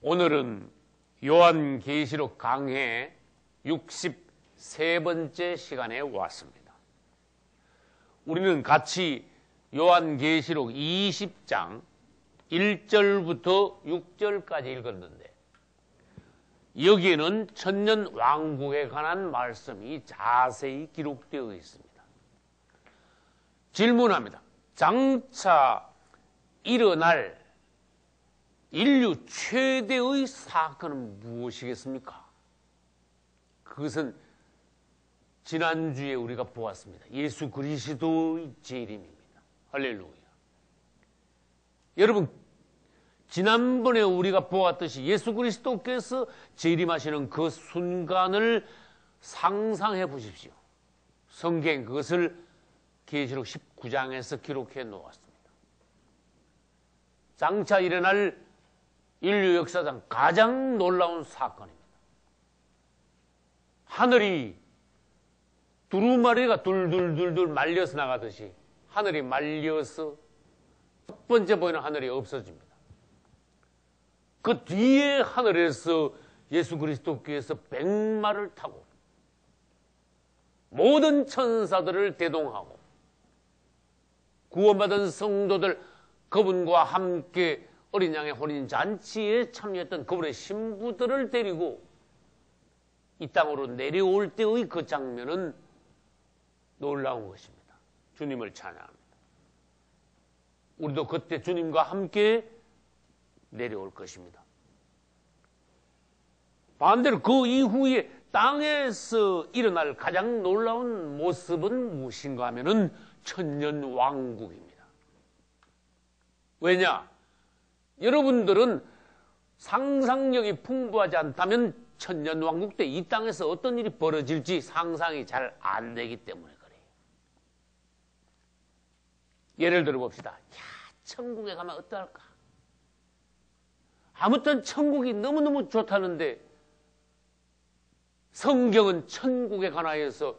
오늘은 요한계시록 강해 63번째 시간에 왔습니다. 우리는 같이 요한계시록 20장 1절부터 6절까지 읽었는데 여기에는 천년 왕국에 관한 말씀이 자세히 기록되어 있습니다. 질문합니다. 장차 일어날 인류 최대의 사건은 무엇이겠습니까? 그것은 지난주에 우리가 보았습니다. 예수 그리스도의 재림입니다. 할렐루야. 여러분, 지난번에 우리가 보았듯이 예수 그리스도께서 재림하시는 그 순간을 상상해 보십시오. 성경 그것을 계시록 19장에서 기록해 놓았습니다. 장차 일어날 인류 역사상 가장 놀라운 사건입니다. 하늘이 두루마리가 둘둘둘둘 말려서 나가듯이 하늘이 말려서 첫 번째 보이는 하늘이 없어집니다. 그 뒤에 하늘에서 예수 그리스도께서 백마를 타고 모든 천사들을 대동하고 구원받은 성도들 그분과 함께 어린 양의 혼인 잔치에 참여했던 그분의 신부들을 데리고 이 땅으로 내려올 때의 그 장면은 놀라운 것입니다. 주님을 찬양합니다. 우리도 그때 주님과 함께 내려올 것입니다. 반대로 그 이후에 땅에서 일어날 가장 놀라운 모습은 무엇인가 하면은 천년 왕국입니다. 왜냐? 여러분들은 상상력이 풍부하지 않다면 천년 왕국 때 이 땅에서 어떤 일이 벌어질지 상상이 잘 안 되기 때문에 그래요. 예를 들어 봅시다. 야, 천국에 가면 어떨까? 아무튼 천국이 너무너무 좋다는데 성경은 천국에 관하여서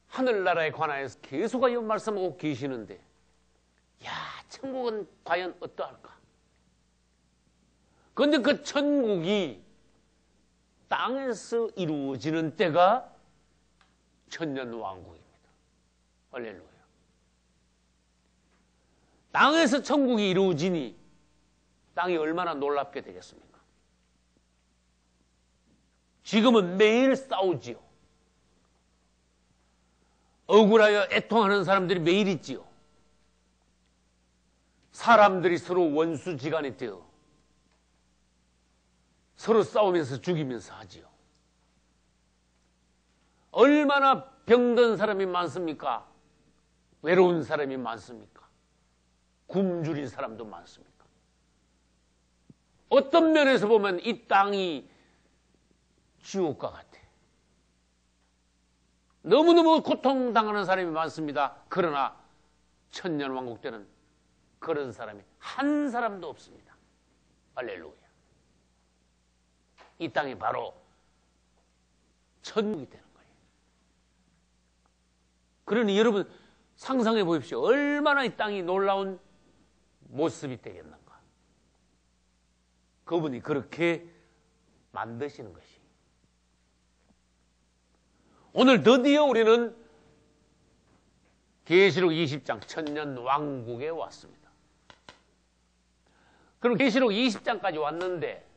하늘나라에 관하여서 계속하여 말씀하고 계시는데 야, 천국은 과연 어떠할까? 그런데 그 천국이 땅에서 이루어지는 때가 천년 왕국입니다. 할렐루야. 땅에서 천국이 이루어지니 땅이 얼마나 놀랍게 되겠습니까? 지금은 매일 싸우지요. 억울하여 애통하는 사람들이 매일 있지요. 사람들이 서로 원수지간이 되어 서로 싸우면서 죽이면서 하지요. 얼마나 병든 사람이 많습니까? 외로운 사람이 많습니까? 굶주린 사람도 많습니까? 어떤 면에서 보면 이 땅이 지옥과 같아. 너무너무 고통당하는 사람이 많습니다. 그러나 천년왕국 때는 그런 사람이 한 사람도 없습니다. 할렐루야. 이 땅이 바로 천국이 되는 거예요. 그러니 여러분 상상해 보십시오. 얼마나 이 땅이 놀라운 모습이 되겠는가. 그분이 그렇게 만드시는 것이. 오늘 드디어 우리는 계시록 20장 천년 왕국에 왔습니다. 그럼 계시록 20장까지 왔는데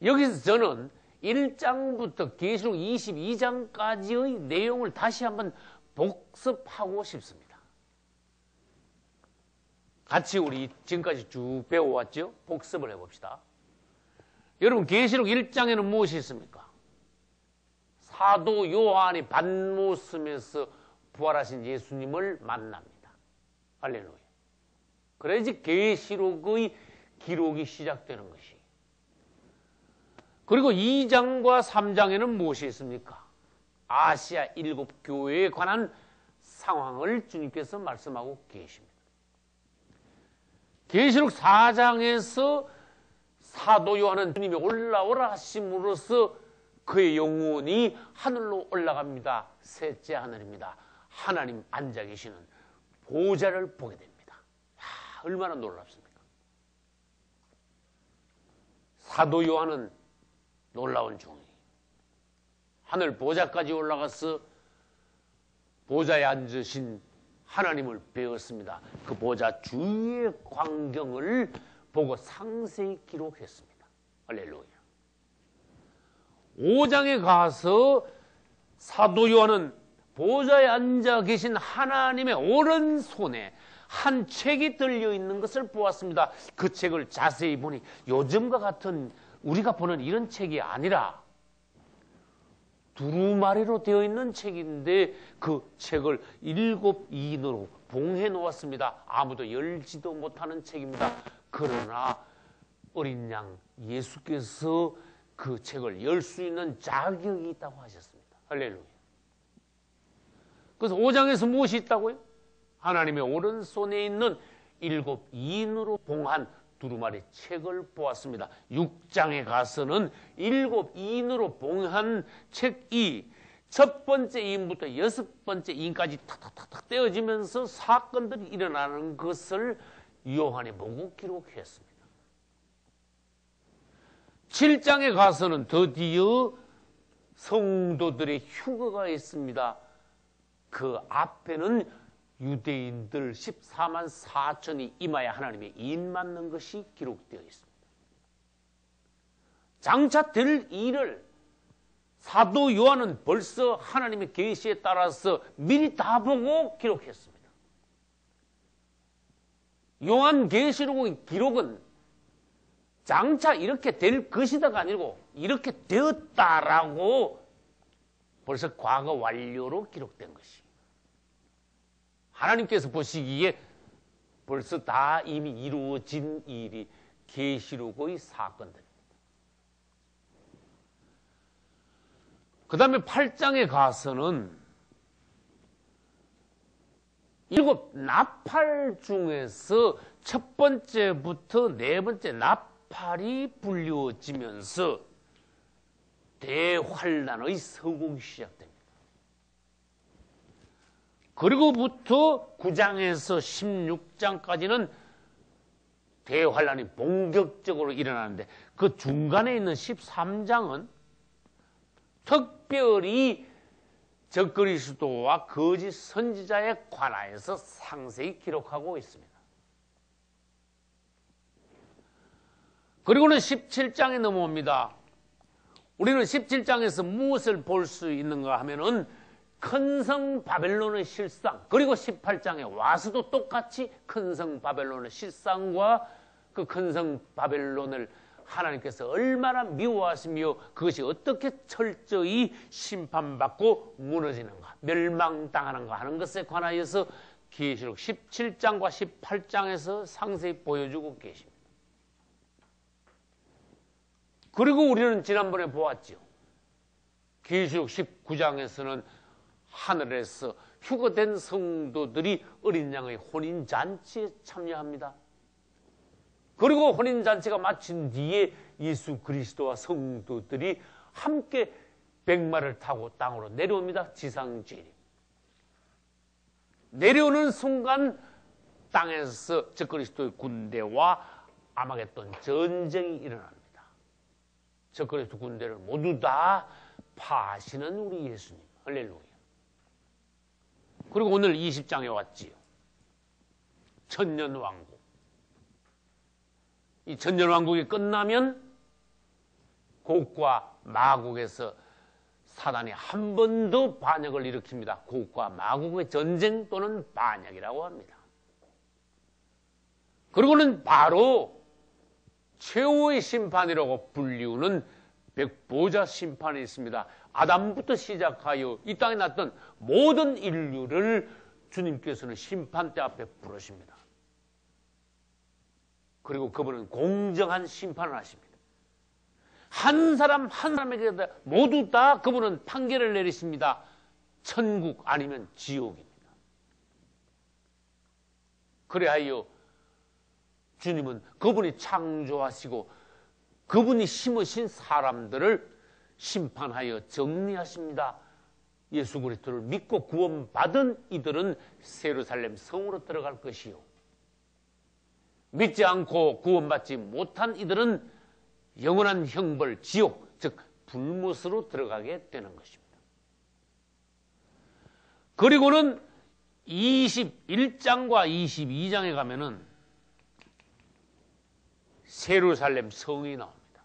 여기서 저는 1장부터 계시록 22장까지의 내용을 다시 한번 복습하고 싶습니다. 같이 우리 지금까지 쭉 배워왔죠? 복습을 해봅시다. 여러분 계시록 1장에는 무엇이 있습니까? 사도 요한이 반모섬에서 부활하신 예수님을 만납니다. 할렐루야. 그래야지 계시록의 기록이 시작되는 것이. 그리고 2장과 3장에는 무엇이 있습니까? 아시아 7교회에 관한 상황을 주님께서 말씀하고 계십니다. 계시록 4장에서 사도 요한은 주님이 올라오라 하심으로써 그의 영혼이 하늘로 올라갑니다. 셋째 하늘입니다. 하나님 앉아 계시는 보좌를 보게 됩니다. 얼마나 놀랍습니까? 사도 요한은 놀라운 종이 하늘 보좌까지 올라가서 보좌에 앉으신 하나님을 배웠습니다. 그 보좌 주위의 광경을 보고 상세히 기록했습니다. 할렐루야. 5장에 가서 사도 요한은 보좌에 앉아 계신 하나님의 오른손에 한 책이 들려있는 것을 보았습니다. 그 책을 자세히 보니 요즘과 같은 우리가 보는 이런 책이 아니라 두루마리로 되어 있는 책인데 그 책을 7인으로 봉해 놓았습니다. 아무도 열지도 못하는 책입니다. 그러나 어린 양 예수께서 그 책을 열 수 있는 자격이 있다고 하셨습니다. 할렐루야. 그래서 5장에서 무엇이 있다고요? 하나님의 오른손에 있는 7인으로 봉한 두루마리 책을 보았습니다. 6장에 가서는 7인으로 봉한 책이 첫 번째 인부터 6번째 인까지 탁탁탁탁 떼어지면서 사건들이 일어나는 것을 요한이 보고 기록했습니다. 7장에 가서는 드디어 성도들의 휴거가 있습니다. 그 앞에는 유대인들 14만 4천이 임하여 하나님의 인 맞는 것이 기록되어 있습니다. 장차 될 일을 사도 요한은 벌써 하나님의 계시에 따라서 미리 다 보고 기록했습니다. 요한 계시록의 기록은 장차 이렇게 될 것이다가 아니고 이렇게 되었다라고 벌써 과거 완료로 기록된 것이. 하나님께서 보시기에 벌써 다 이미 이루어진 일이 계시록의 사건들입니다. 그 다음에 8장에 가서는 7 나팔 중에서 첫 번째부터 네 번째 나팔이 불려지면서 대환란의 서공이 시작됩니다. 그리고부터 9장에서 16장까지는 대환란이 본격적으로 일어나는데 그 중간에 있는 13장은 특별히 적그리스도와 거짓 선지자에 관하여서 상세히 기록하고 있습니다. 그리고는 17장에 넘어옵니다. 우리는 17장에서 무엇을 볼 수 있는가 하면은 큰 성 바벨론의 실상, 그리고 18장에 와서도 똑같이 큰 성 바벨론의 실상과 그 큰 성 바벨론을 하나님께서 얼마나 미워하시며 그것이 어떻게 철저히 심판받고 무너지는가, 멸망당하는가 하는 것에 관하여서 계시록 17장과 18장에서 상세히 보여주고 계십니다. 그리고 우리는 지난번에 보았죠. 계시록 19장에서는 하늘에서 휴거된 성도들이 어린 양의 혼인잔치에 참여합니다. 그리고 혼인잔치가 마친 뒤에 예수 그리스도와 성도들이 함께 백마를 타고 땅으로 내려옵니다. 지상주의. 내려오는 순간 땅에서 적그리스도의 군대와 아마겟돈 전쟁이 일어납니다. 적그리스도 군대를 모두 다 파하시는 우리 예수님. 할렐루야. 그리고 오늘 20장에 왔지요. 천년왕국. 이 천년왕국이 끝나면 곡과 마곡에서 사단이 한 번 더 반역을 일으킵니다. 곡과 마곡의 전쟁 또는 반역이라고 합니다. 그리고는 바로 최후의 심판이라고 불리우는 백보자 심판이 있습니다. 아담부터 시작하여 이 땅에 났던 모든 인류를 주님께서는 심판대 앞에 부르십니다. 그리고 그분은 공정한 심판을 하십니다. 한 사람 한 사람에게 모두 다 그분은 판결을 내리십니다. 천국 아니면 지옥입니다. 그래하여 주님은 그분이 창조하시고 그분이 심으신 사람들을 심판하여 정리하십니다. 예수 그리스도를 믿고 구원받은 이들은 예루살렘 성으로 들어갈 것이요, 믿지 않고 구원받지 못한 이들은 영원한 형벌, 지옥, 즉 불못으로 들어가게 되는 것입니다. 그리고는 21장과 22장에 가면은 예루살렘 성이 나옵니다.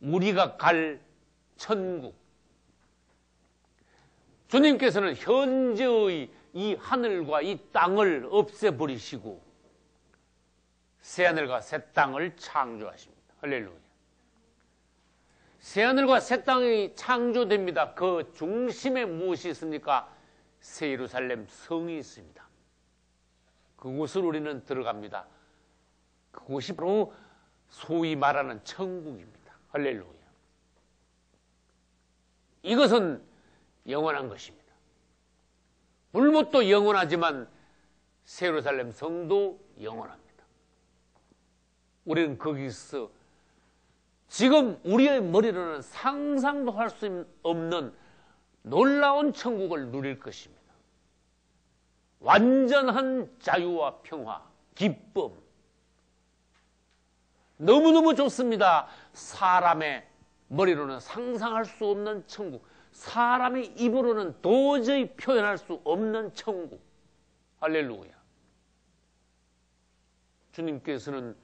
우리가 갈 천국. 주님께서는 현재의 이 하늘과 이 땅을 없애버리시고 새하늘과 새 땅을 창조하십니다. 할렐루야. 새하늘과 새 땅이 창조됩니다. 그 중심에 무엇이 있습니까? 새 예루살렘 성이 있습니다. 그곳을 우리는 들어갑니다. 그곳이 바로 소위 말하는 천국입니다. 할렐루야. 이것은 영원한 것입니다. 불못도 영원하지만 새 예루살렘 성도 영원합니다. 우리는 거기서 지금 우리의 머리로는 상상도 할 수 없는 놀라운 천국을 누릴 것입니다. 완전한 자유와 평화, 기쁨. 너무너무 좋습니다. 사람의 머리로는 상상할 수 없는 천국. 사람의 입으로는 도저히 표현할 수 없는 천국. 할렐루야. 주님께서는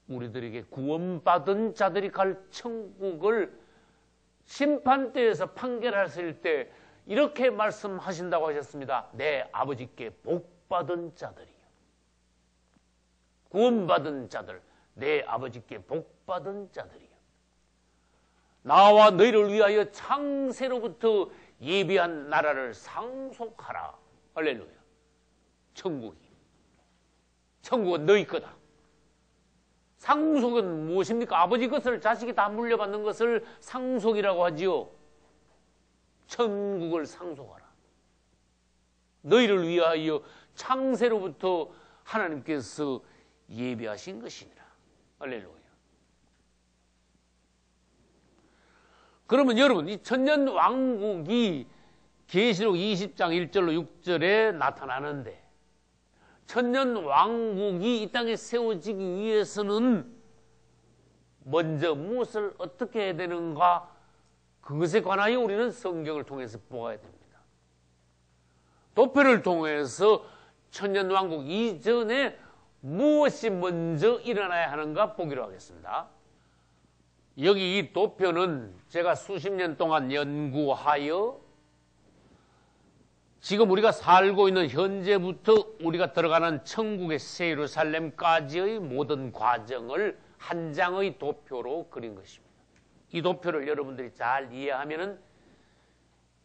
우리들에게 구원받은 자들이 갈 천국을 심판대에서 판결하실 때 이렇게 말씀하신다고 하셨습니다. 내 아버지께 복받은 자들이요. 구원받은 자들, 내 아버지께 복받은 자들이요. 나와 너희를 위하여 창세로부터 예비한 나라를 상속하라. 할렐루야. 천국은 너희 거다. 상속은 무엇입니까? 아버지 것을 자식이 다 물려받는 것을 상속이라고 하지요. 천국을 상속하라. 너희를 위하여 창세로부터 하나님께서 예비하신 것이니라. 할렐루야. 그러면 여러분, 이 천년 왕국이 계시록 20장 1절로 6절에 나타나는데 천년 왕국이 이 땅에 세워지기 위해서는 먼저 무엇을 어떻게 해야 되는가? 그것에 관하여 우리는 성경을 통해서 보아야 됩니다. 도표를 통해서 천년 왕국 이전에 무엇이 먼저 일어나야 하는가 보기로 하겠습니다. 여기 이 도표는 제가 수십 년 동안 연구하여 지금 우리가 살고 있는 현재부터 우리가 들어가는 천국의 새 예루살렘까지의 모든 과정을 한 장의 도표로 그린 것입니다. 이 도표를 여러분들이 잘 이해하면은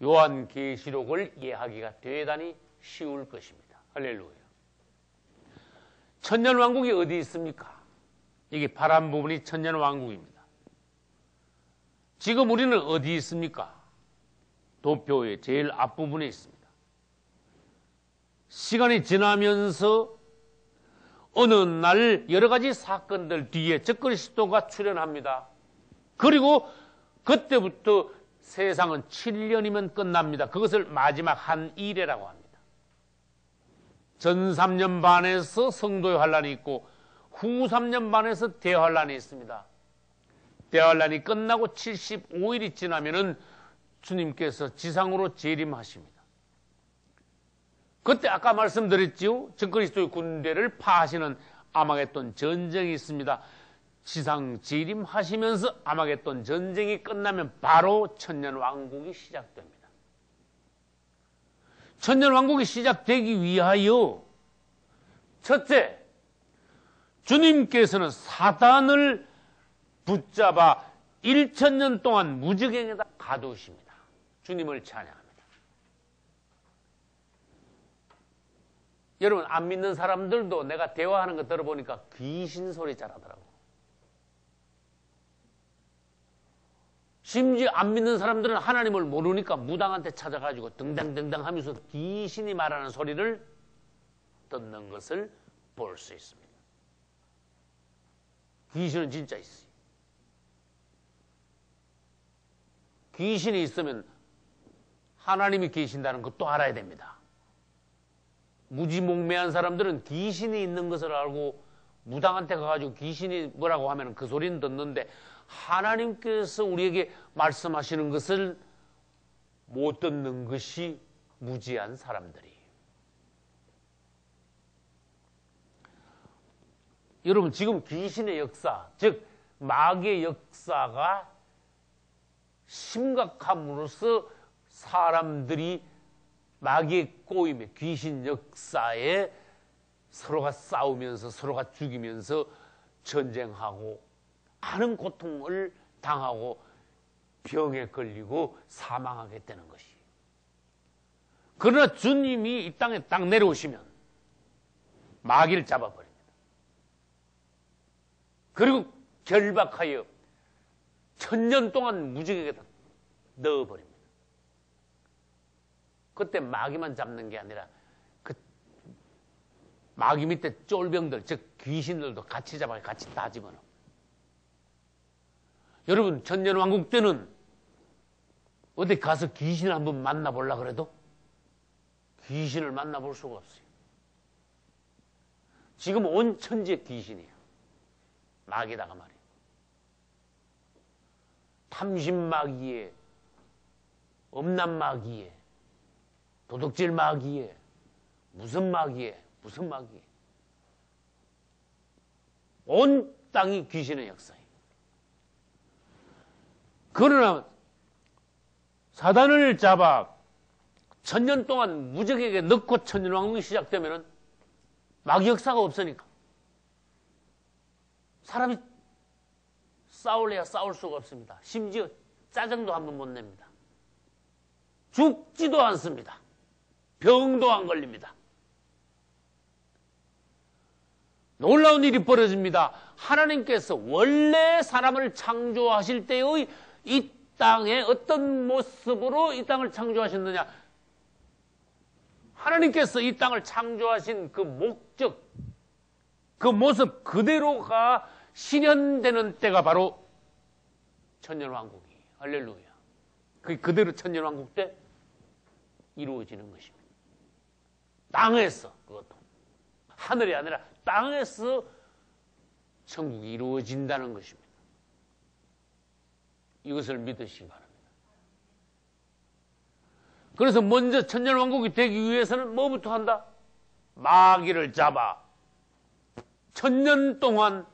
요한계시록을 이해하기가 대단히 쉬울 것입니다. 할렐루야. 천년왕국이 어디 있습니까? 이게 파란 부분이 천년왕국입니다. 지금 우리는 어디 있습니까? 도표의 제일 앞부분에 있습니다. 시간이 지나면서 어느 날 여러 가지 사건들 뒤에 적그리스도가 출현합니다. 그리고 그때부터 세상은 7년이면 끝납니다. 그것을 마지막 한 일회라고 합니다. 전 3년 반에서 성도의 환란이 있고 후 3년 반에서 대환란이 있습니다. 대환란이 끝나고 75일이 지나면은 주님께서 지상으로 재림하십니다. 그때 아까 말씀드렸죠. 적그리스도의 군대를 파하시는 아마겟돈 전쟁이 있습니다. 지상 재림하시면서 아마겟돈 전쟁이 끝나면 바로 천년왕국이 시작됩니다. 천년왕국이 시작되기 위하여 첫째, 주님께서는 사단을 붙잡아 1000년 동안 무적행에다 가두십니다. 주님을 찬양합니다. 여러분, 안 믿는 사람들도 내가 대화하는 거 들어보니까 귀신 소리 잘하더라고. 심지어 안 믿는 사람들은 하나님을 모르니까 무당한테 찾아가지고 등당등당 하면서 귀신이 말하는 소리를 듣는 것을 볼 수 있습니다. 귀신은 진짜 있어요. 귀신이 있으면 하나님이 계신다는 것도 알아야 됩니다. 무지몽매한 사람들은 귀신이 있는 것을 알고 무당한테 가가지고 귀신이 뭐라고 하면 그 소리는 듣는데 하나님께서 우리에게 말씀하시는 것을 못 듣는 것이 무지한 사람들이. 여러분 지금 귀신의 역사, 즉 마귀의 역사가 심각함으로써 사람들이 마귀의 꼬임에 귀신 역사에 서로가 싸우면서 서로가 죽이면서 전쟁하고 많은 고통을 당하고 병에 걸리고 사망하게 되는 것이. 그러나 주님이 이 땅에 딱 내려오시면 마귀를 잡아버립니다. 그리고 결박하여 천년 동안 무적에게 넣어버립니다. 그때 마귀만 잡는 게 아니라 그 마귀 밑에 쫄병들, 즉 귀신들도 같이 잡아요. 같이 다 집어넣어. 여러분 천년왕국 때는 어디 가서 귀신을 한번 만나보려고 그래도 귀신을 만나볼 수가 없어요. 지금 온 천지에 귀신이에요. 마귀다가 말이에요. 탐심마귀에, 음란마귀에, 도둑질마귀에, 무슨 마귀에, 무슨 마귀에. 온 땅이 귀신의 역사예요. 그러나 사단을 잡아 천년 동안 무적에게 넣고 천년왕국이 시작되면 마귀 역사가 없으니까 사람이 싸울래야 싸울 수가 없습니다. 심지어 짜증도 한 번 못 냅니다. 죽지도 않습니다. 병도 안 걸립니다. 놀라운 일이 벌어집니다. 하나님께서 원래 사람을 창조하실 때의 이 땅에 어떤 모습으로 이 땅을 창조하셨느냐. 하나님께서 이 땅을 창조하신 그 목적, 그 모습 그대로가 실현되는 때가 바로 천년왕국이에요. 할렐루야. 그게 그대로 천년왕국 때 이루어지는 것입니다. 땅에서, 그것도 하늘이 아니라 땅에서 천국이 이루어진다는 것입니다. 이것을 믿으시기 바랍니다. 그래서 먼저 천년왕국이 되기 위해서는 뭐부터 한다? 마귀를 잡아 천년 동안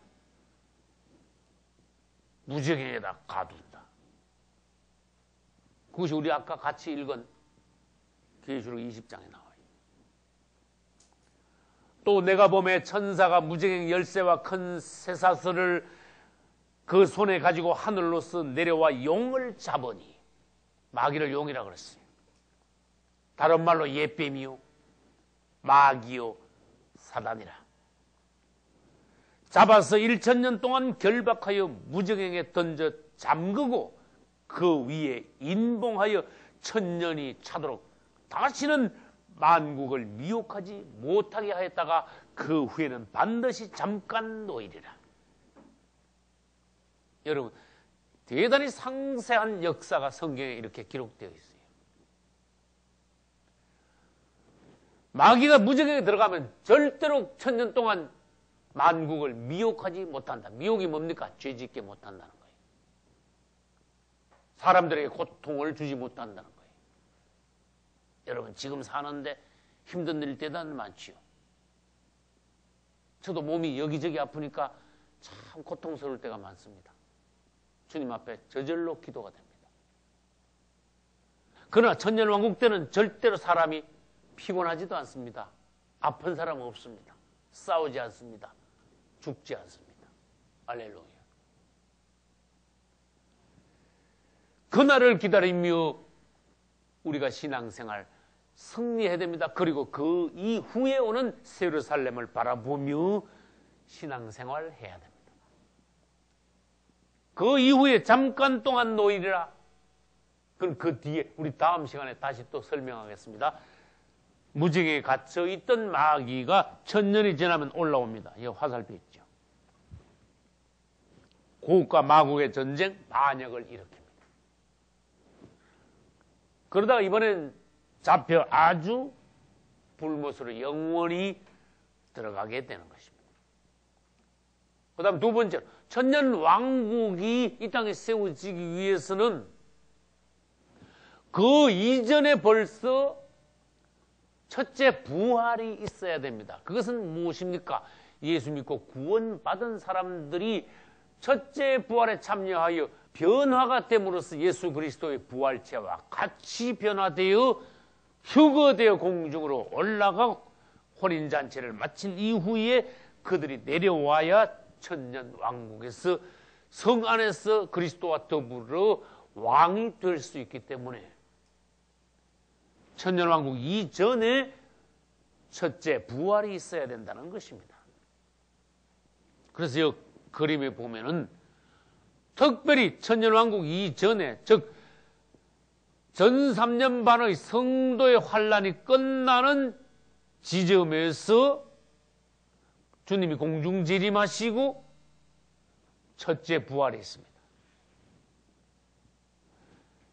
무적에다 가둔다. 그것이 우리 아까 같이 읽은 계시록 20장에 나와요. 또 내가 보매 천사가 무적의 열쇠와 큰 쇠사슬을 그 손에 가지고 하늘로서 내려와 용을 잡으니, 마귀를 용이라 그랬어요. 다른 말로 옛뱀이요 마귀요 사단이라. 잡아서 1000년 동안 결박하여 무적에게 던져 잠그고 그 위에 인봉하여 1000년이 차도록 다시는 만국을 미혹하지 못하게 하였다가 그 후에는 반드시 잠깐 놓이리라. 여러분, 대단히 상세한 역사가 성경에 이렇게 기록되어 있어요. 마귀가 무적에게 들어가면 절대로 1000년 동안 만국을 미혹하지 못한다. 미혹이 뭡니까? 죄짓게 못한다는 거예요. 사람들에게 고통을 주지 못한다는 거예요. 여러분 지금 사는데 힘든 일 대단히 많지요. 저도 몸이 여기저기 아프니까 참 고통스러울 때가 많습니다. 주님 앞에 저절로 기도가 됩니다. 그러나 천년왕국 때는 절대로 사람이 피곤하지도 않습니다. 아픈 사람은 없습니다. 싸우지 않습니다. 죽지 않습니다. 할렐루야. 그날을 기다리며 우리가 신앙생활 승리해야 됩니다. 그리고 그 이후에 오는 예루살렘을 바라보며 신앙생활 해야 됩니다. 그 이후에 잠깐 동안 놓이리라. 그럼 그 뒤에 우리 다음 시간에 다시 또 설명하겠습니다. 무적에 갇혀 있던 마귀가 1000년이 지나면 올라옵니다. 이 화살표 있죠. 고국과 마국의 전쟁, 반역을 일으킵니다. 그러다가 이번엔 잡혀 아주 불못으로 영원히 들어가게 되는 것입니다. 그 다음 두 번째로 천년 왕국이 이 땅에 세워지기 위해서는 그 이전에 벌써 첫째 부활이 있어야 됩니다. 그것은 무엇입니까? 예수 믿고 구원받은 사람들이 첫째 부활에 참여하여 변화가 됨으로써 예수 그리스도의 부활체와 같이 변화되어 휴거되어 공중으로 올라가 혼인잔치를 마친 이후에 그들이 내려와야 천년 왕국에서 성 안에서 그리스도와 더불어 왕이 될 수 있기 때문에 천년 왕국 이전에 첫째 부활이 있어야 된다는 것입니다. 그래서 이 그림에 보면은 특별히 천년 왕국 이전에, 즉 전 3년 반의 성도의 환란이 끝나는 지점에서 주님이 공중 재림하시고 첫째 부활이 있습니다.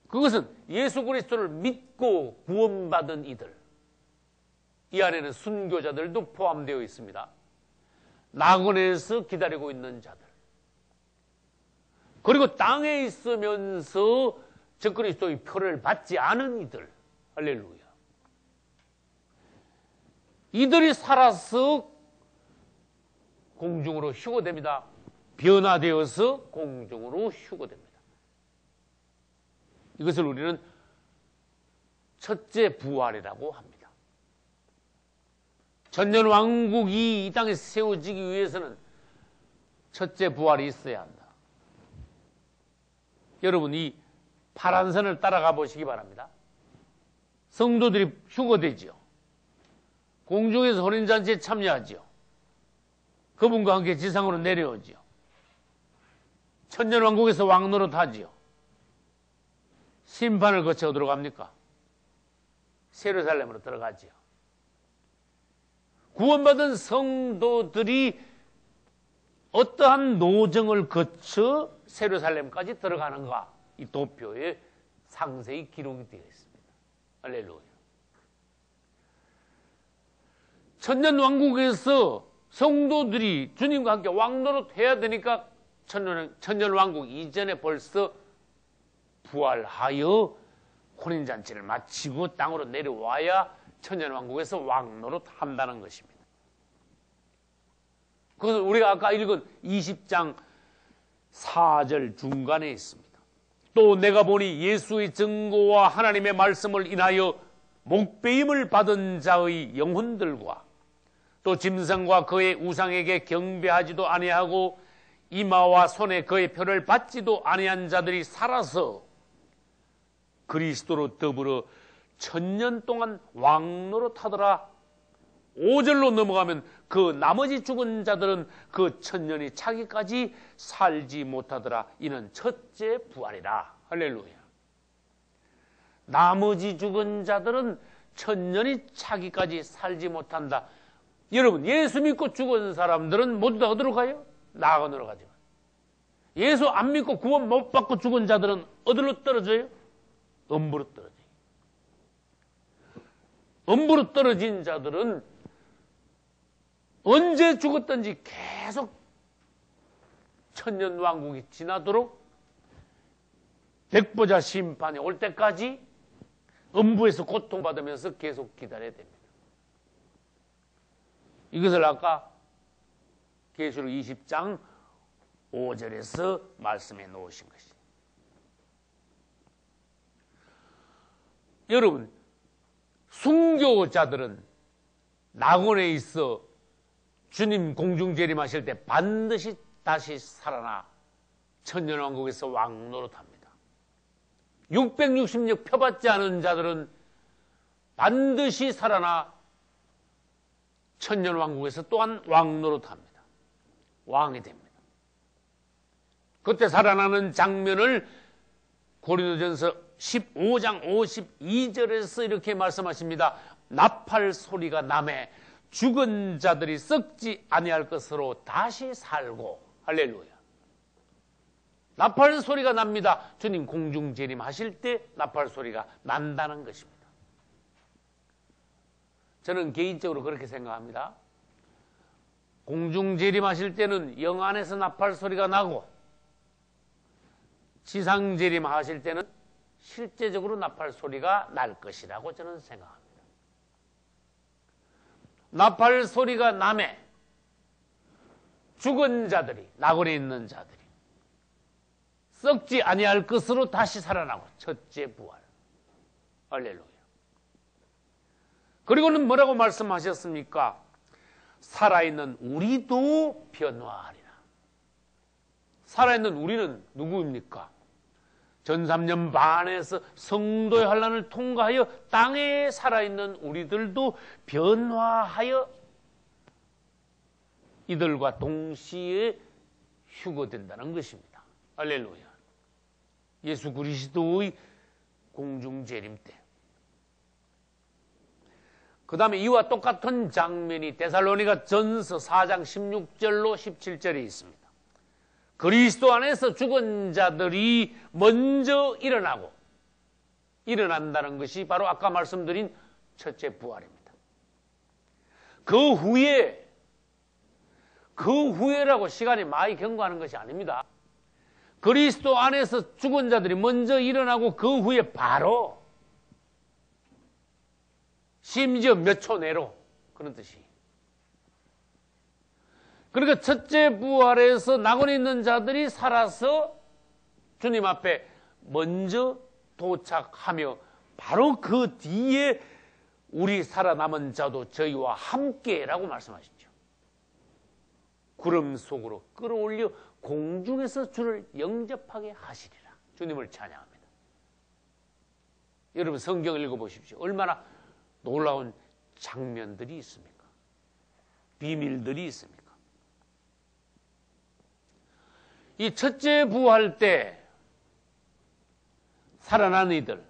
그것은 예수 그리스도를 믿고 구원받은 이들, 이 안에는 순교자들도 포함되어 있습니다. 낙원에서 기다리고 있는 자들, 그리고 땅에 있으면서 적그리스도의 표를 받지 않은 이들, 할렐루야. 이들이 살아서 공중으로 휴거됩니다. 변화되어서 공중으로 휴거됩니다. 이것을 우리는 첫째 부활이라고 합니다. 천년 왕국이 이 땅에 세워지기 위해서는 첫째 부활이 있어야 한다. 여러분, 이 파란 선을 따라가 보시기 바랍니다. 성도들이 휴거되지요. 공중에서 혼인잔치에 참여하지요. 그분과 함께 지상으로 내려오지요. 천년왕국에서 왕노릇 하지요. 심판을 거쳐 어디로 갑니까? 예루살렘으로 들어가지요. 구원받은 성도들이 어떠한 노정을 거쳐 예루살렘까지 들어가는가? 이 도표에 상세히 기록이 되어 있습니다. 할렐루야. 천년왕국에서 성도들이 주님과 함께 왕노릇 해야 되니까 천년왕국 이전에 벌써 부활하여 혼인잔치를 마치고 땅으로 내려와야 천년왕국에서 왕노릇 한다는 것입니다. 그것은 우리가 아까 읽은 20장 4절 중간에 있습니다. 또 내가 보니 예수의 증거와 하나님의 말씀을 인하여 목배임을 받은 자의 영혼들과 또 짐승과 그의 우상에게 경배하지도 아니하고 이마와 손에 그의 표를 받지도 아니한 자들이 살아서 그리스도로 더불어 천년 동안 왕노릇하더라. 5절로 넘어가면 그 나머지 죽은 자들은 그 천년이 차기까지 살지 못하더라. 이는 첫째 부활이라. 할렐루야. 나머지 죽은 자들은 천년이 차기까지 살지 못한다. 여러분, 예수 믿고 죽은 사람들은 모두 다 어디로 가요? 낙원으로 가죠. 예수 안 믿고 구원 못 받고 죽은 자들은 어디로 떨어져요? 음부로 떨어져요. 음부로 떨어진 자들은 언제 죽었든지 계속 천년왕국이 지나도록 백보자 심판이 올 때까지 음부에서 고통받으면서 계속 기다려야 됩니다. 이것을 아까 계시록 20장 5절에서 말씀해 놓으신 것입니다. 여러분, 순교자들은 낙원에 있어 주님 공중 재림하실 때 반드시 다시 살아나 천년왕국에서 왕노릇합니다. 666 표받지 않은 자들은 반드시 살아나 천년왕국에서 또한 왕노릇합니다. 왕이 됩니다. 그때 살아나는 장면을 고린도전서 15장 52절에서 이렇게 말씀하십니다. 나팔 소리가 나매 죽은 자들이 썩지 아니할 것으로 다시 살고. 할렐루야. 나팔 소리가 납니다. 주님 공중 재림하실 때 나팔 소리가 난다는 것입니다. 저는 개인적으로 그렇게 생각합니다. 공중 재림하실 때는 영안에서 나팔 소리가 나고 지상 재림하실 때는 실제적으로 나팔 소리가 날 것이라고 저는 생각합니다. 나팔 소리가 나매 죽은 자들이, 낙원에 있는 자들이 썩지 아니할 것으로 다시 살아나고 첫째 부활. 할렐루야. 그리고는 뭐라고 말씀하셨습니까? 살아있는 우리도 변화하리라. 살아있는 우리는 누구입니까? 전 3년 반에서 성도의 환난을 통과하여 땅에 살아있는 우리들도 변화하여 이들과 동시에 휴거된다는 것입니다. 할렐루야. 예수 그리스도의 공중재림 때. 그 다음에 이와 똑같은 장면이 데살로니가 전서 4장 16절로 17절에 있습니다. 그리스도 안에서 죽은 자들이 먼저 일어난다는 것이 바로 아까 말씀드린 첫째 부활입니다. 그 후에라고 시간이 많이 경과하는 것이 아닙니다. 그리스도 안에서 죽은 자들이 먼저 일어나고 그 후에 바로 심지어 몇 초 내로 그런 뜻이. 그러니까 첫째 부활에서 낙원에 있는 자들이 살아서 주님 앞에 먼저 도착하며 바로 그 뒤에 우리 살아남은 자도 저희와 함께라고 말씀하시죠. 구름 속으로 끌어올려 공중에서 주를 영접하게 하시리라. 주님을 찬양합니다. 여러분 성경을 읽어보십시오. 얼마나 놀라운 장면들이 있습니까? 비밀들이 있습니까? 이 첫째 부활 때 살아난 이들,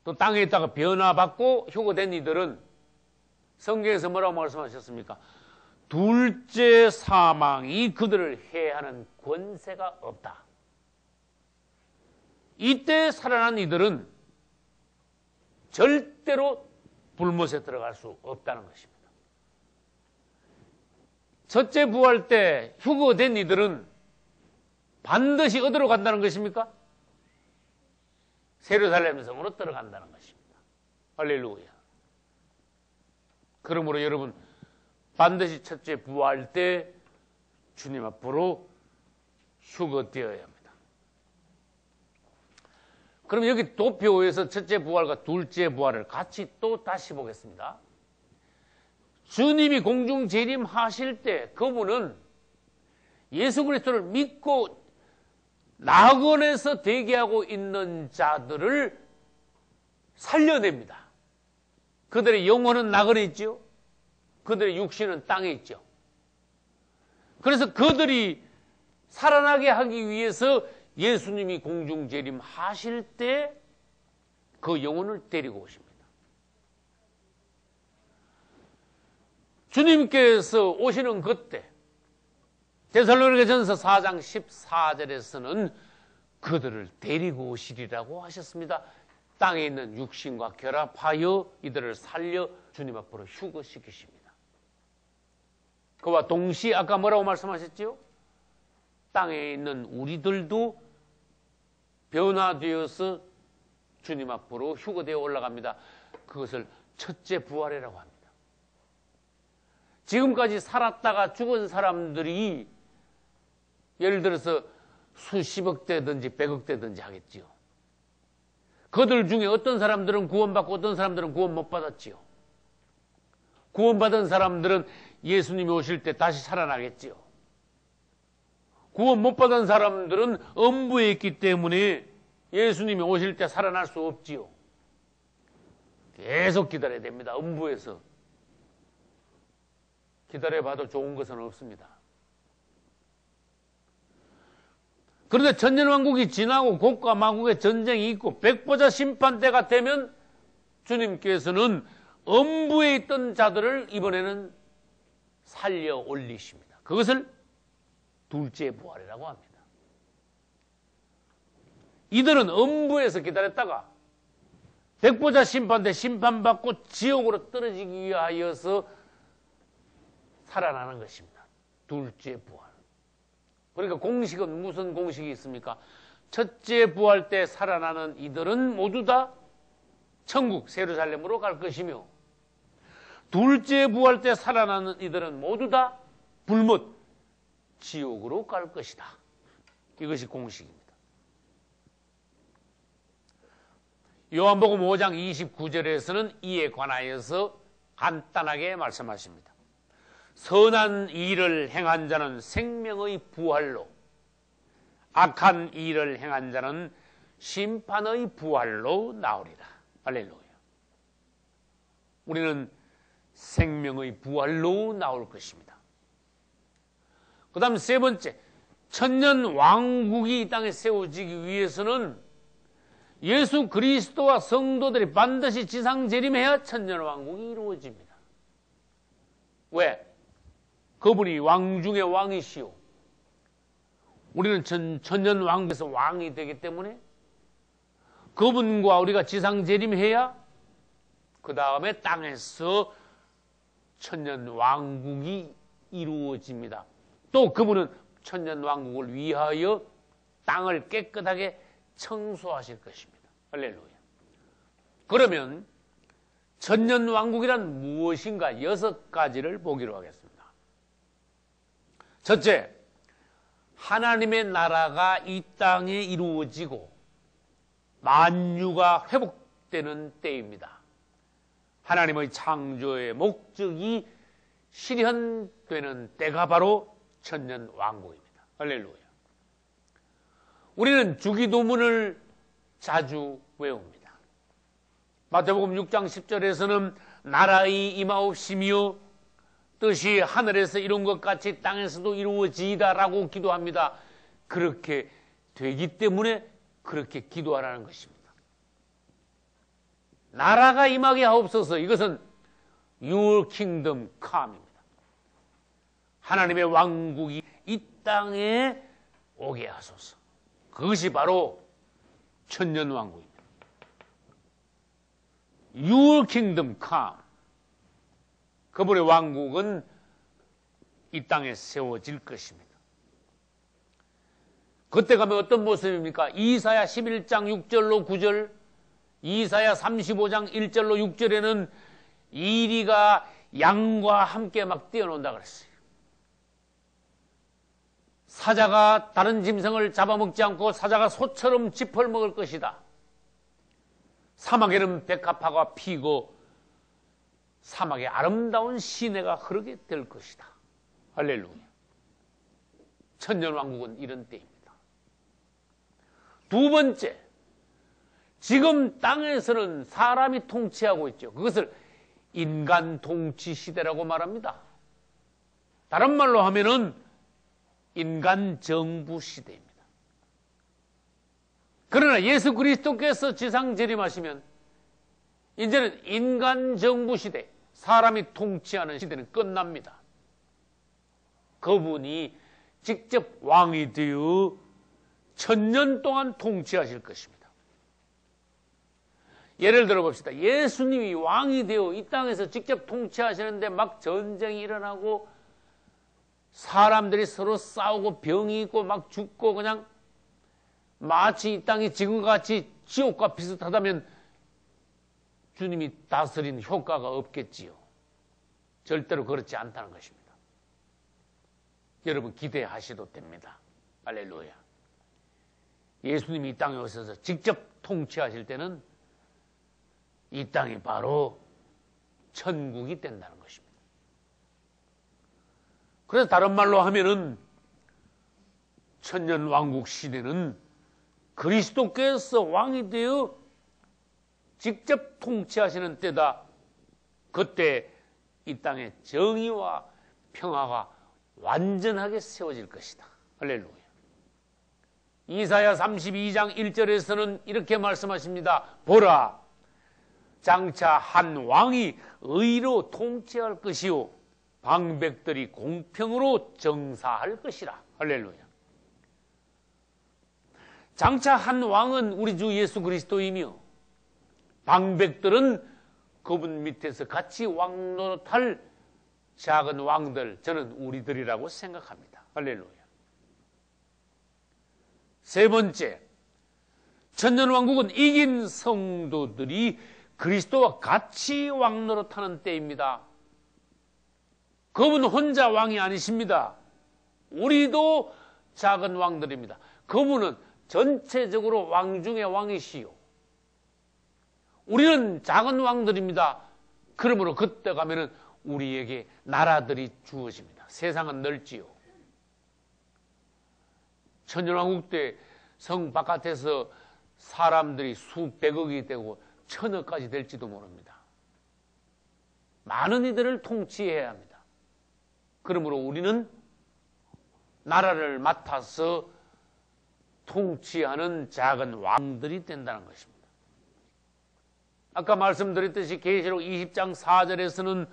또 땅에 있다가 변화받고 휴거된 이들은 성경에서 뭐라고 말씀하셨습니까? 둘째 사망이 그들을 해하는 권세가 없다. 이때 살아난 이들은 절대로 불못에 들어갈 수 없다는 것입니다. 첫째 부활 때 휴거된 이들은 반드시 어디로 간다는 것입니까? 예루살렘 성으로 들어간다는 것입니다. 할렐루야. 그러므로 여러분 반드시 첫째 부활 때 주님 앞으로 휴거되어야 합니다. 그럼 여기 도표에서 첫째 부활과 둘째 부활을 같이 또 다시 보겠습니다. 주님이 공중 재림하실 때 그분은 예수 그리스도를 믿고 낙원에서 대기하고 있는 자들을 살려냅니다. 그들의 영혼은 낙원에 있죠. 그들의 육신은 땅에 있죠. 그래서 그들이 살아나게 하기 위해서 예수님이 공중 재림하실 때 그 영혼을 데리고 오십니다. 주님께서 오시는 그때 데살로니가전서 4장 14절에서는 그들을 데리고 오시리라고 하셨습니다. 땅에 있는 육신과 결합하여 이들을 살려 주님 앞으로 휴거시키십니다. 그와 동시에 아까 뭐라고 말씀하셨지요? 땅에 있는 우리들도 변화되어서 주님 앞으로 휴거되어 올라갑니다. 그것을 첫째 부활이라고 합니다. 지금까지 살았다가 죽은 사람들이 예를 들어서 수십억 대든지 백억 대든지 하겠지요. 그들 중에 어떤 사람들은 구원받고 어떤 사람들은 구원 못 받았지요. 구원받은 사람들은 예수님이 오실 때 다시 살아나겠지요. 구원 못 받은 사람들은 음부에 있기 때문에 예수님이 오실 때 살아날 수 없지요. 계속 기다려야 됩니다. 음부에서. 기다려봐도 좋은 것은 없습니다. 그런데 천년왕국이 지나고 곡과 마곡의 전쟁이 있고 백보자 심판대가 되면 주님께서는 음부에 있던 자들을 이번에는 살려 올리십니다. 그것을 둘째 부활이라고 합니다. 이들은 음부에서 기다렸다가 백보자 심판대 심판받고 지옥으로 떨어지기 위하여서 살아나는 것입니다. 둘째 부활. 그러니까 공식은 무슨 공식이 있습니까? 첫째 부활 때 살아나는 이들은 모두 다 천국 예루살렘으로 갈 것이며, 둘째 부활 때 살아나는 이들은 모두 다 불못 지옥으로 갈 것이다. 이것이 공식입니다. 요한복음 5장 29절에서는 이에 관하여서 간단하게 말씀하십니다. 선한 일을 행한 자는 생명의 부활로, 악한 일을 행한 자는 심판의 부활로 나오리라. 할렐루야. 우리는 생명의 부활로 나올 것입니다. 그 다음 세 번째, 천년 왕국이 이 땅에 세워지기 위해서는 예수 그리스도와 성도들이 반드시 지상 재림해야 천년 왕국이 이루어집니다. 왜? 그분이 왕 중의 왕이시오. 우리는 천년 왕국에서 왕이 되기 때문에 그분과 우리가 지상 재림해야 그 다음에 땅에서 천년 왕국이 이루어집니다. 또 그분은 천년 왕국을 위하여 땅을 깨끗하게 청소하실 것입니다. 할렐루야. 그러면 천년 왕국이란 무엇인가 6가지를 보기로 하겠습니다. 첫째, 하나님의 나라가 이 땅에 이루어지고 만유가 회복되는 때입니다. 하나님의 창조의 목적이 실현되는 때가 바로 천년 왕국입니다. 할렐루야. 우리는 주기도문을 자주 외웁니다. 마태복음 6장 10절에서는 나라의 임하옵시며 뜻이 하늘에서 이룬 것 같이 땅에서도 이루어지이다라고 기도합니다. 그렇게 되기 때문에 그렇게 기도하라는 것입니다. 나라가 임하게 하옵소서. 이것은 Your kingdom come입니다. 하나님의 왕국이 이 땅에 오게 하소서. 그것이 바로 천년 왕국입니다. Your kingdom come. 그분의 왕국은 이 땅에 세워질 것입니다. 그때 가면 어떤 모습입니까? 이사야 11장 6절로 9절, 이사야 35장 1절로 6절에는 이리가 양과 함께 막 뛰어논다 그랬어요. 사자가 다른 짐승을 잡아먹지 않고 사자가 소처럼 짚을 먹을 것이다. 사막에는 백합화가 피고 사막에 아름다운 시내가 흐르게 될 것이다. 할렐루야. 천년왕국은 이런 때입니다. 두 번째, 지금 땅에서는 사람이 통치하고 있죠. 그것을 인간 통치 시대라고 말합니다. 다른 말로 하면은 인간 정부 시대입니다. 그러나 예수 그리스도께서 지상 재림하시면 이제는 인간 정부 시대, 사람이 통치하는 시대는 끝납니다. 그분이 직접 왕이 되어 천년 동안 통치하실 것입니다. 예를 들어 봅시다. 예수님이 왕이 되어 이 땅에서 직접 통치하시는데 막 전쟁이 일어나고 사람들이 서로 싸우고 병이 있고 막 죽고 그냥 마치 이 땅이 지금과 같이 지옥과 비슷하다면 주님이 다스린 효과가 없겠지요. 절대로 그렇지 않다는 것입니다. 여러분 기대하셔도 됩니다. 할렐루야. 예수님이 이 땅에 오셔서 직접 통치하실 때는 이 땅이 바로 천국이 된다는 것입니다. 그래서 다른 말로 하면은 천년왕국 시대는 그리스도께서 왕이 되어 직접 통치하시는 때다. 그때 이 땅에 정의와 평화가 완전하게 세워질 것이다. 할렐루야. 이사야 32장 1절에서는 이렇게 말씀하십니다. 보라, 장차 한 왕이 의로 통치할 것이요 방백들이 공평으로 정사할 것이라. 할렐루야. 장차 한 왕은 우리 주 예수 그리스도이며 방백들은 그분 밑에서 같이 왕노릇할 작은 왕들, 저는 우리들이라고 생각합니다. 할렐루야. 세 번째, 천년왕국은 이긴 성도들이 그리스도와 같이 왕노릇하는 때입니다. 그분 혼자 왕이 아니십니다. 우리도 작은 왕들입니다. 그분은 전체적으로 왕 중의 왕이시요. 우리는 작은 왕들입니다. 그러므로 그때 가면은 우리에게 나라들이 주어집니다. 세상은 넓지요. 천년왕국 때 성 바깥에서 사람들이 수백억이 되고 천억까지 될지도 모릅니다. 많은 이들을 통치해야 합니다. 그러므로 우리는 나라를 맡아서 통치하는 작은 왕들이 된다는 것입니다. 아까 말씀드렸듯이 계시록 20장 4절에서는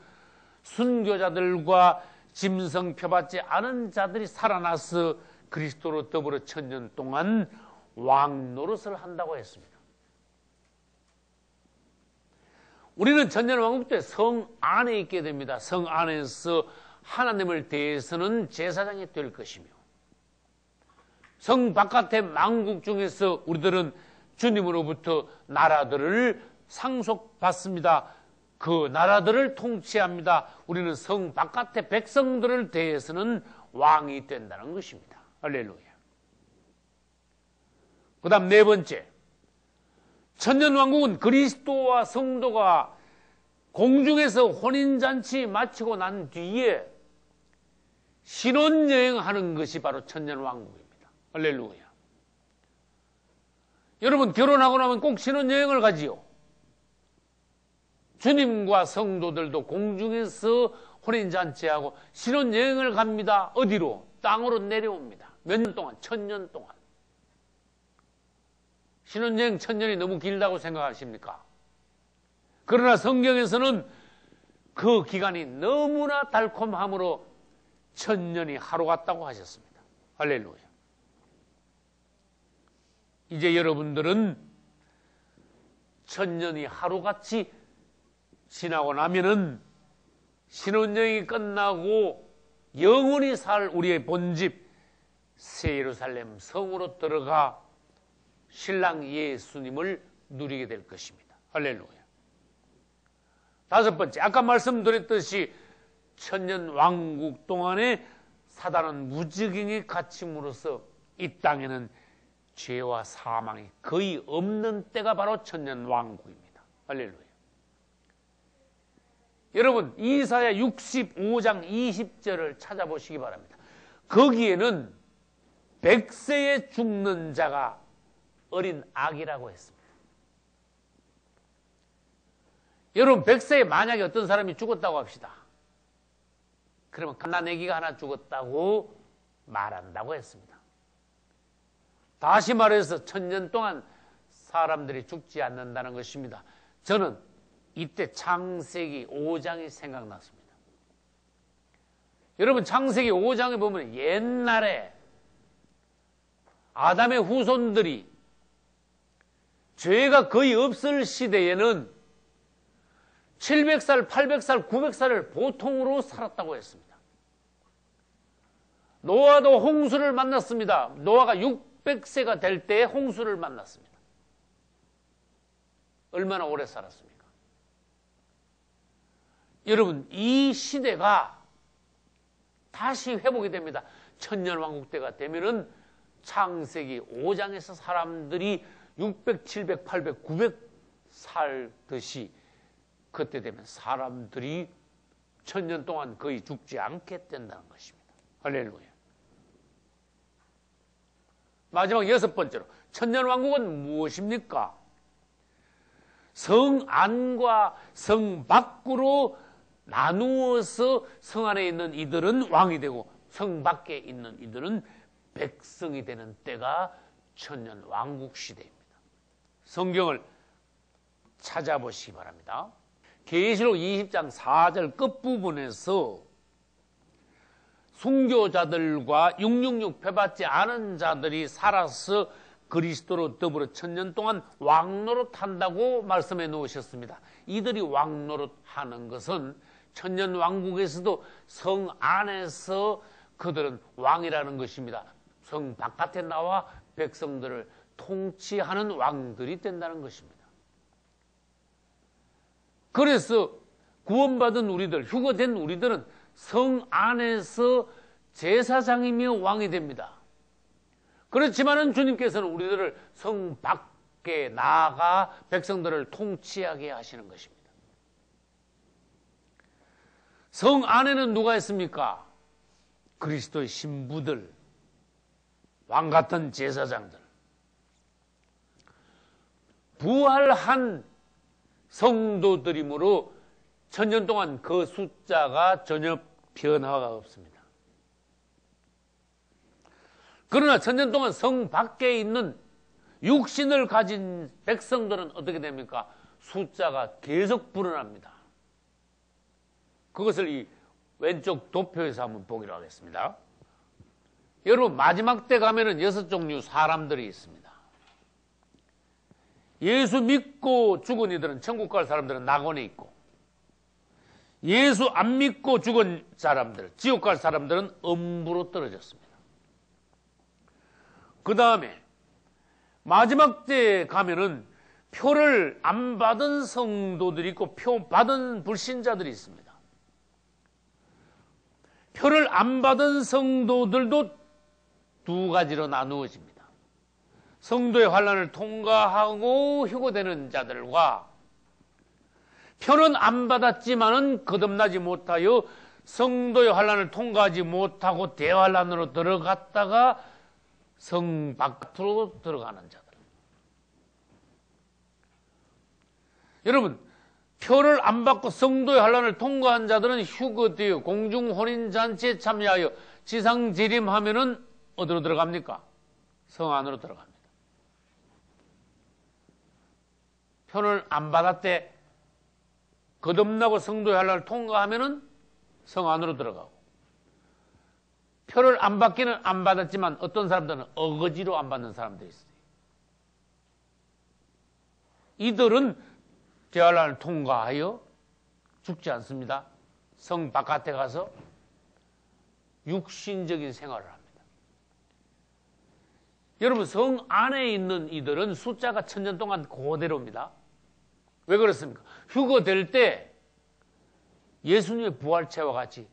순교자들과 짐승 표받지 않은 자들이 살아나서 그리스도로 더불어 천년 동안 왕 노릇을 한다고 했습니다. 우리는 천년왕국 때 성 안에 있게 됩니다. 성 안에서 하나님을 대해서는 제사장이 될 것이며, 성 바깥의 만국 중에서 우리들은 주님으로부터 나라들을 상속받습니다. 그 나라들을 통치합니다. 우리는 성 바깥의 백성들을 대해서는 왕이 된다는 것입니다. 할렐루야. 그 다음 네 번째, 천년왕국은 그리스도와 성도가 공중에서 혼인잔치 마치고 난 뒤에 신혼여행하는 것이 바로 천년왕국입니다. 할렐루야. 여러분, 결혼하고 나면 꼭 신혼여행을 가지요. 주님과 성도들도 공중에서 혼인잔치하고 신혼여행을 갑니다. 어디로? 땅으로 내려옵니다. 몇 년 동안? 1000년 동안. 신혼여행 1000년이 너무 길다고 생각하십니까? 그러나 성경에서는 그 기간이 너무나 달콤함으로 1000년이 하루 같다고 하셨습니다. 할렐루야. 이제 여러분들은 1000년이 하루같이 지나고 나면은 신혼여행이 끝나고 영원히 살 우리의 본집 새 예루살렘 성으로 들어가 신랑 예수님을 누리게 될 것입니다. 할렐루야. 다섯 번째, 아까 말씀드렸듯이 천년 왕국 동안에 사단은 무지경에 갇힘으로써 이 땅에는 죄와 사망이 거의 없는 때가 바로 천년 왕국입니다. 할렐루야. 여러분, 이사야 65장 20절을 찾아보시기 바랍니다. 거기에는 100세에 죽는 자가 어린 아기라고 했습니다. 여러분, 100세에 만약에 어떤 사람이 죽었다고 합시다. 그러면 갓난아기가 하나 죽었다고 말한다고 했습니다. 다시 말해서 1000년 동안 사람들이 죽지 않는다는 것입니다. 저는 이때 창세기 5장이 생각났습니다. 여러분, 창세기 5장에 보면 옛날에 아담의 후손들이 죄가 거의 없을 시대에는 700살, 800살, 900살을 보통으로 살았다고 했습니다. 노아도 홍수를 만났습니다. 노아가 600세가 될 때 홍수를 만났습니다. 얼마나 오래 살았습니까? 여러분, 이 시대가 다시 회복이 됩니다. 천년왕국 때가 되면은 창세기 5장에서 사람들이 600, 700, 800, 900 살듯이 그때 되면 사람들이 1000년 동안 거의 죽지 않게 된다는 것입니다. 할렐루야. 마지막 여섯 번째로, 천년왕국은 무엇입니까? 성 안과 성 밖으로 나누어서 성 안에 있는 이들은 왕이 되고 성 밖에 있는 이들은 백성이 되는 때가 천년왕국 시대입니다. 성경을 찾아보시기 바랍니다. 계시록 20장 4절 끝부분에서 순교자들과 666 표받지 않은 자들이 살아서 그리스도로 더불어 1000년 동안 왕노릇 한다고 말씀해 놓으셨습니다. 이들이 왕노릇 하는 것은 천년 왕국에서도 성 안에서 그들은 왕이라는 것입니다. 성 바깥에 나와 백성들을 통치하는 왕들이 된다는 것입니다. 그래서 구원받은 우리들, 휴거된 우리들은 성 안에서 제사장이며 왕이 됩니다. 그렇지만은 주님께서는 우리들을 성 밖에 나아가 백성들을 통치하게 하시는 것입니다. 성 안에는 누가 있습니까? 그리스도의 신부들, 왕 같은 제사장들. 부활한 성도들이므로 천년 동안 그 숫자가 전혀 변화가 없습니다. 그러나 천년 동안 성 밖에 있는 육신을 가진 백성들은 어떻게 됩니까? 숫자가 계속 불어납니다. 그것을 이 왼쪽 도표에서 한번 보기로 하겠습니다. 여러분, 마지막 때 가면은 6종류 사람들이 있습니다. 예수 믿고 죽은 이들은 천국 갈 사람들은 낙원에 있고, 예수 안 믿고 죽은 사람들, 지옥 갈 사람들은 음부로 떨어졌습니다. 그 다음에 마지막 때에 가면은 표를 안 받은 성도들이 있고 표 받은 불신자들이 있습니다. 표를 안 받은 성도들도 두 가지로 나누어집니다. 성도의 환난을 통과하고 휴거되는 자들과 표는 안 받았지만은 거듭나지 못하여 성도의 환난을 통과하지 못하고 대환난으로 들어갔다가 성 밖으로 들어가는 자들. 여러분, 표를 안 받고 성도의 환난을 통과한 자들은 휴거되어 공중혼인잔치에 참여하여 지상재림하면은 어디로 들어갑니까? 성 안으로 들어갑니다. 표를 안 받았대 거듭나고 성도의 환난을 통과하면은 성 안으로 들어가고, 표를 안 받기는 안 받았지만 어떤 사람들은 어거지로 안 받는 사람들이 있어요. 이들은 대환난을 통과하여 죽지 않습니다. 성 바깥에 가서 육신적인 생활을 합니다. 여러분, 성 안에 있는 이들은 숫자가 천년 동안 그대로입니다. 왜 그렇습니까? 휴거될 때 예수님의 부활체와 같이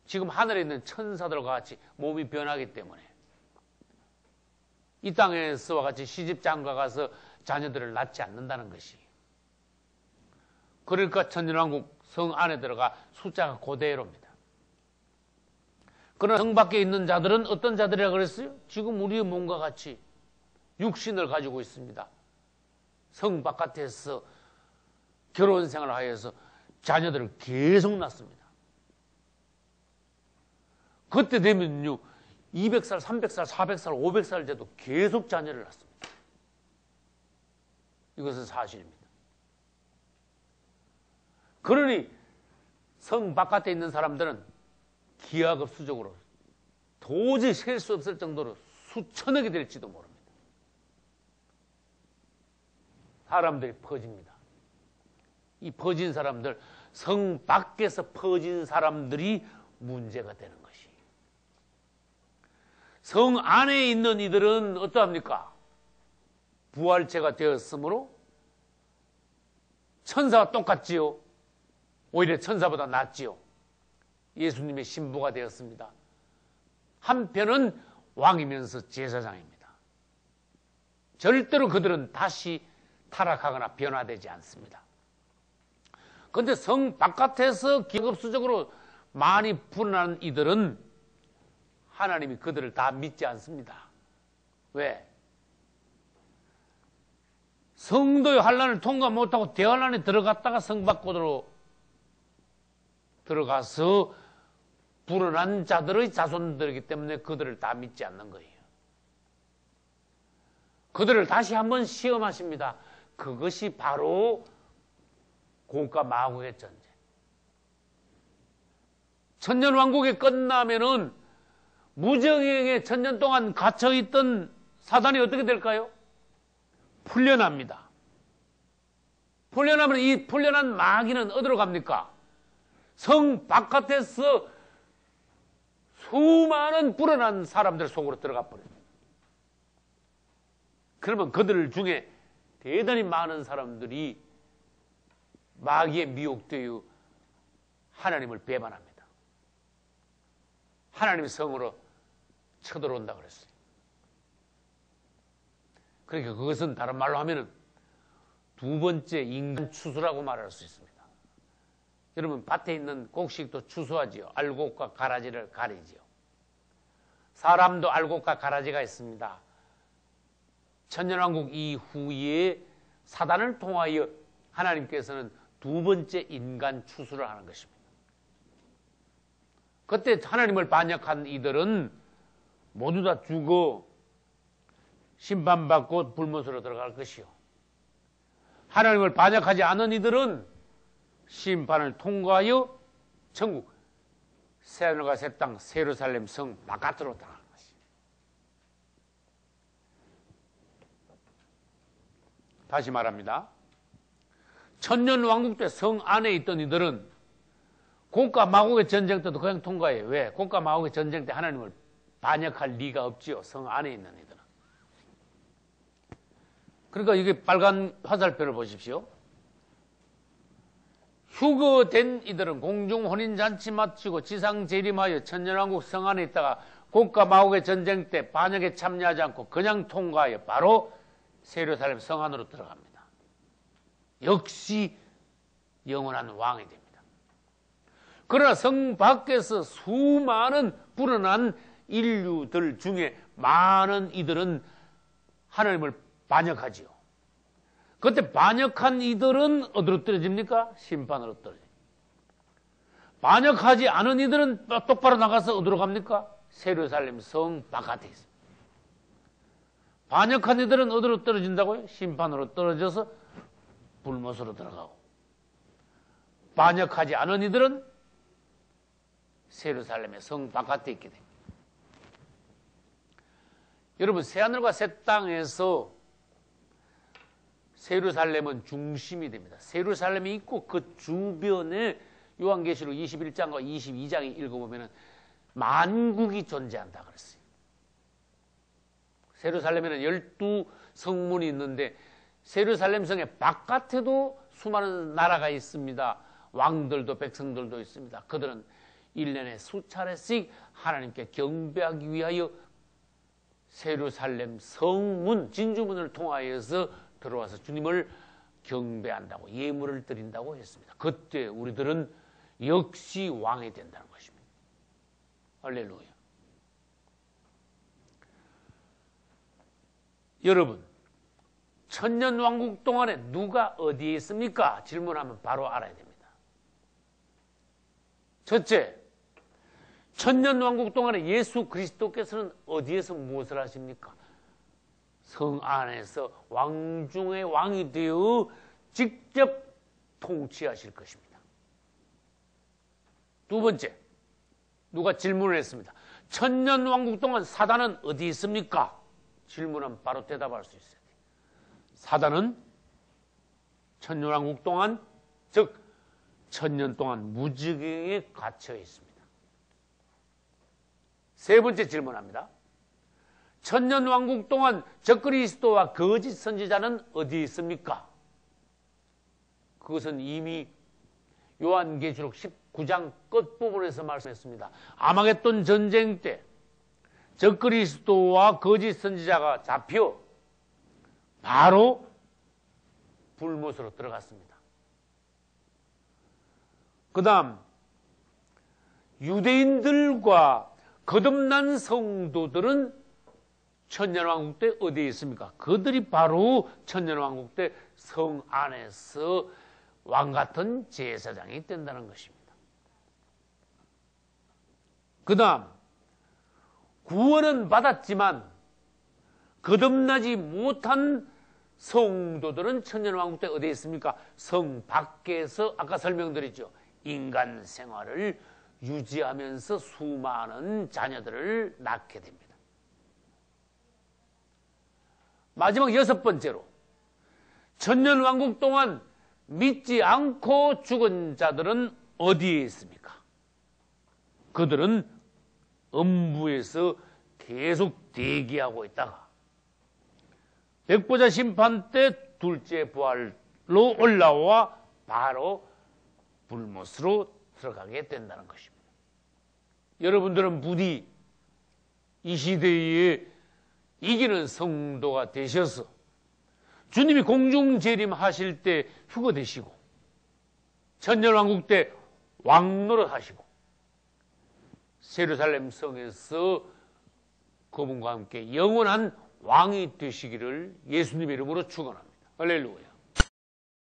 지금 하늘에 있는 천사들과 같이 몸이 변하기 때문에 이 땅에서와 같이 시집장가 가서 자녀들을 낳지 않는다는 것이, 그러니까 천년왕국 성 안에 들어가 숫자가 그대로입니다. 그러나 성 밖에 있는 자들은 어떤 자들이라 그랬어요? 지금 우리의 몸과 같이 육신을 가지고 있습니다. 성 바깥에서 결혼 생활을 하여서 자녀들을 계속 낳습니다. 그때 되면요, 200살, 300살, 400살, 500살 돼도 계속 자녀를 낳습니다. 이것은 사실입니다. 그러니 성 바깥에 있는 사람들은 기하급수적으로 도저히 셀 수 없을 정도로 수천억이 될지도 모릅니다. 사람들이 퍼집니다. 이 퍼진 사람들, 성 밖에서 퍼진 사람들이 문제가 되는 것이. 성 안에 있는 이들은 어떠합니까? 부활체가 되었으므로 천사와 똑같지요. 오히려 천사보다 낫지요. 예수님의 신부가 되었습니다. 한편은 왕이면서 제사장입니다. 절대로 그들은 다시 타락하거나 변화되지 않습니다. 그런데 성 바깥에서 기급수적으로 많이 불어난 이들은 하나님이 그들을 다 믿지 않습니다. 왜? 성도의 환난을 통과 못하고 대환난에 들어갔다가 성 밖으로 들어가서 불어난 자들의 자손들이기 때문에 그들을 다 믿지 않는 거예요. 그들을 다시 한번 시험하십니다. 그것이 바로 고국과 마국의 전쟁. 천년왕국이 끝나면은 무정행에 천년 동안 갇혀있던 사단이 어떻게 될까요? 풀려납니다. 풀려나면 이 풀려난 마귀는 어디로 갑니까? 성 바깥에서 수많은 불어난 사람들 속으로 들어가 버려요. 그러면 그들 중에 대단히 많은 사람들이 마귀에 미혹되어 하나님을 배반합니다. 하나님의 성으로 쳐들어온다 그랬어요. 그러니까 그것은 다른 말로 하면은 두 번째 인간 추수라고 말할 수 있습니다. 여러분 밭에 있는 곡식도 추수하지요. 알곡과 가라지를 가리지요. 사람도 알곡과 가라지가 있습니다. 천년왕국 이후에 사단을 통하여 하나님께서는 두 번째 인간 추수를 하는 것입니다. 그때 하나님을 반역한 이들은 모두 다 죽어 심판받고 불못으로 들어갈 것이요. 하나님을 반역하지 않은 이들은 심판을 통과하여 천국, 새하늘과 새 땅, 예루살렘 성 바깥으로 들어가는 것이요. 다시 말합니다. 천년왕국 때 성 안에 있던 이들은 곡과 마곡의 전쟁 때도 그냥 통과해요. 왜? 곡과 마곡의 전쟁 때 하나님을 반역할 리가 없지요. 성 안에 있는 이들은. 그러니까 이게 빨간 화살표를 보십시오. 휴거된 이들은 공중 혼인잔치 마치고 지상 재림하여 천년왕국 성 안에 있다가 곡과 마곡의 전쟁 때 반역에 참여하지 않고 그냥 통과하여 바로 예루살렘 성 안으로 들어갑니다. 역시 영원한 왕이 됩니다. 그러나 성 밖에서 수많은 불어난 인류들 중에 많은 이들은 하나님을 반역하지요. 그때 반역한 이들은 어디로 떨어집니까? 심판으로 떨어집니다. 반역하지 않은 이들은 똑바로 나가서 어디로 갑니까? 예루살렘 성 바깥에 있습니다. 반역한 이들은 어디로 떨어진다고요? 심판으로 떨어져서 불못으로 들어가고, 반역하지 않은 이들은 예루살렘의 성 바깥에 있게 됩니다. 여러분, 새하늘과 새 땅에서 예루살렘은 중심이 됩니다. 예루살렘이 있고 그 주변에 요한계시록 21장과 22장에 읽어보면 만국이 존재한다 그랬어요. 예루살렘에는 12성문이 있는데 예루살렘 성의 바깥에도 수많은 나라가 있습니다. 왕들도 백성들도 있습니다. 그들은 1년에 수차례씩 하나님께 경배하기 위하여 예루살렘 성문, 진주문을 통하여서 들어와서 주님을 경배한다고, 예물을 드린다고 했습니다. 그때 우리들은 역시 왕이 된다는 것입니다. 할렐루야. 여러분, 천년왕국 동안에 누가 어디에 있습니까? 질문하면 바로 알아야 됩니다. 첫째, 천년왕국 동안에 예수 그리스도께서는 어디에서 무엇을 하십니까? 성 안에서 왕 중의 왕이 되어 직접 통치하실 것입니다. 두 번째, 누가 질문을 했습니다. 천년왕국 동안 사단은 어디 있습니까? 질문하면 바로 대답할 수 있어요. 사단은 천년왕국 동안, 즉 천년 동안 무지개에 갇혀 있습니다. 세 번째 질문합니다. 천년왕국 동안 적그리스도와 거짓 선지자는 어디 있습니까? 그것은 이미 요한계시록 19장 끝부분에서 말씀했습니다. 아마겟돈 전쟁 때 적그리스도와 거짓 선지자가 잡혀 바로 불못으로 들어갔습니다. 그 다음 유대인들과 거듭난 성도들은 천년왕국 때 어디에 있습니까? 그들이 바로 천년왕국 때 성 안에서 왕같은 제사장이 된다는 것입니다. 그 다음 구원은 받았지만 거듭나지 못한 성도들은 천년왕국 때 어디에 있습니까? 성 밖에서 아까 설명드렸죠. 인간 생활을 유지하면서 수많은 자녀들을 낳게 됩니다. 마지막 여섯 번째로 천년왕국 동안 믿지 않고 죽은 자들은 어디에 있습니까? 그들은 음부에서 계속 대기하고 있다가 백보자 심판 때 둘째 부활로 올라와 바로 불못으로 들어가게 된다는 것입니다. 여러분들은 부디 이 시대에 이기는 성도가 되셔서 주님이 공중 재림하실 때 휴거되시고 천년왕국 때 왕노릇 하시고 예루살렘 성에서 그분과 함께 영원한 왕이 되시기를 예수님의 이름으로 축원합니다. 할렐루야.